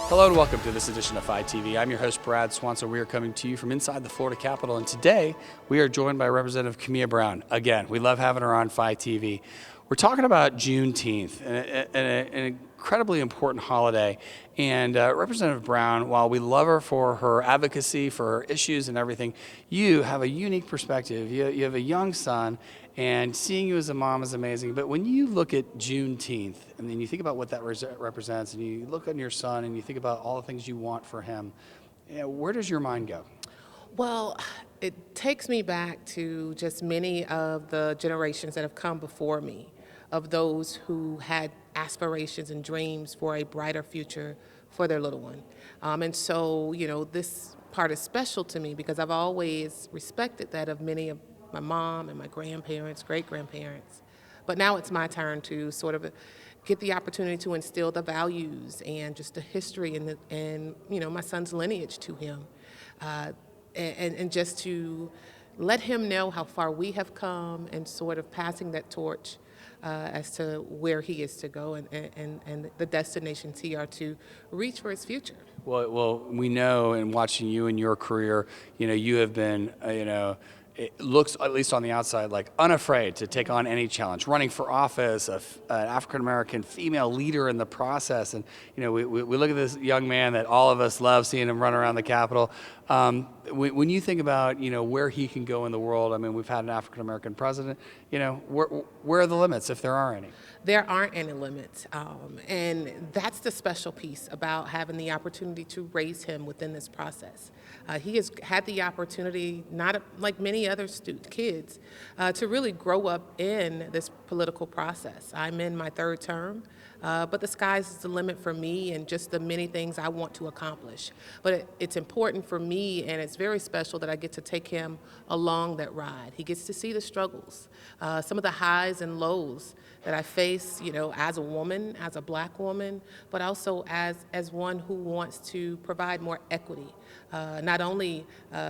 Hello and welcome to this edition of Phi TV. I'm your host, Brad Swanson. We are coming to you from inside the Florida Capitol, and today we are joined by Representative Kamia Brown. Again, we love having her on Phi TV. We're talking about Juneteenth, an incredibly important holiday. And Representative Brown, while we love her for her advocacy, for her issues and everything, you have a unique perspective. You have a young son, and seeing you as a mom is amazing. But when you look at Juneteenth, and then you think about what that represents, and you look on your son, and you think about all the things you want for him, where does your mind go? Well, it takes me back to just many of the generations that have come before me, of those who had aspirations and dreams for a brighter future for their little one. And so, this part is special to me because I've always respected that of many of my mom and my grandparents, great-grandparents. But now it's my turn to sort of get the opportunity to instill the values and just the history and my son's lineage to him. And just to let him know how far we have come and sort of passing that torch as to where he is to go and the destinations he are to reach for his future. Well, we know in watching you and your career, you have been, it looks, at least on the outside, like unafraid to take on any challenge, running for office, an African-American female leader in the process. And, we look at this young man that all of us love seeing him run around the Capitol. When you think about, where he can go in the world, I mean, we've had an African-American president, where are the limits, if there are any? There aren't any limits. And that's the special piece about having the opportunity to raise him within this process. He has had the opportunity, not like many other kids, to really grow up in this political process. I'm in my third term. But the sky's the limit for me and just the many things I want to accomplish. But it's important for me, and it's very special that I get to take him along that ride. He gets to see the struggles, some of the highs and lows that I face, as a woman, as a black woman, but also as one who wants to provide more equity, not only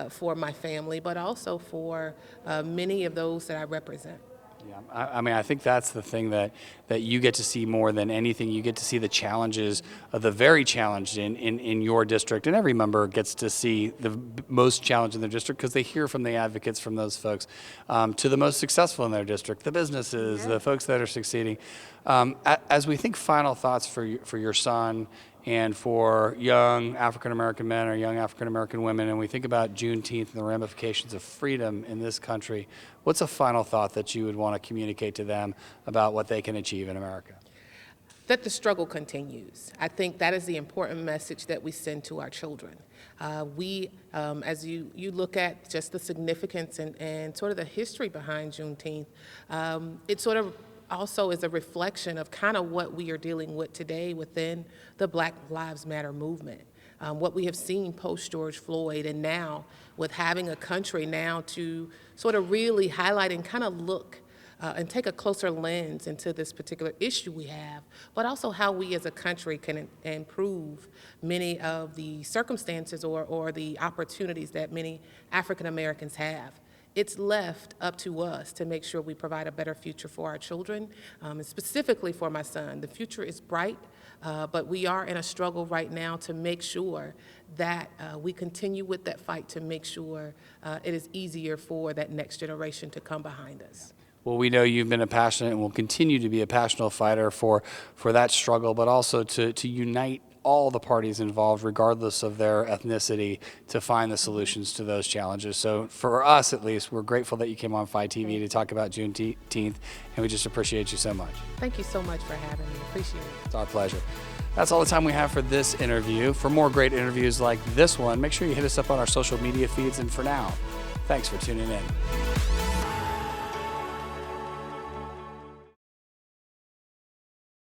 for my family, but also for many of those that I represent. Yeah, I think that's the thing that you get to see more than anything. You get to see the challenges of the very challenged in your district, and every member gets to see the most challenged in their district because they hear from the advocates from those folks, to the most successful in their district, the businesses, the folks that are succeeding. As we think final thoughts for your son and for young African-American men or young African-American women, and we think about Juneteenth and the ramifications of freedom in this country, what's a final thought that you would want to communicate to them about what they can achieve in America? That the struggle continues. I think that is the important message that we send to our children. As you look at just the significance and sort of the history behind Juneteenth, it sort of also is a reflection of kind of what we are dealing with today within the Black Lives Matter movement. What we have seen post George Floyd, and now with having a country now to sort of really highlight and kind of look and take a closer lens into this particular issue we have, but also how we as a country can improve many of the circumstances or the opportunities that many African Americans have. It's left up to us to make sure we provide a better future for our children, and specifically for my son. The future is bright, but we are in a struggle right now to make sure that we continue with that fight to make sure it is easier for that next generation to come behind us. Well, we know you've been a passionate and will continue to be a passionate fighter for that struggle, but also to unite all the parties involved, regardless of their ethnicity, to find the solutions to those challenges. So for us, at least, we're grateful that you came on Phi TV to talk about Juneteenth, and we just appreciate you so much. Thank you so much for having me. Appreciate it. It's our pleasure. That's all the time we have for this interview. For more great interviews like this one, make sure you hit us up on our social media feeds. And for now, thanks for tuning in.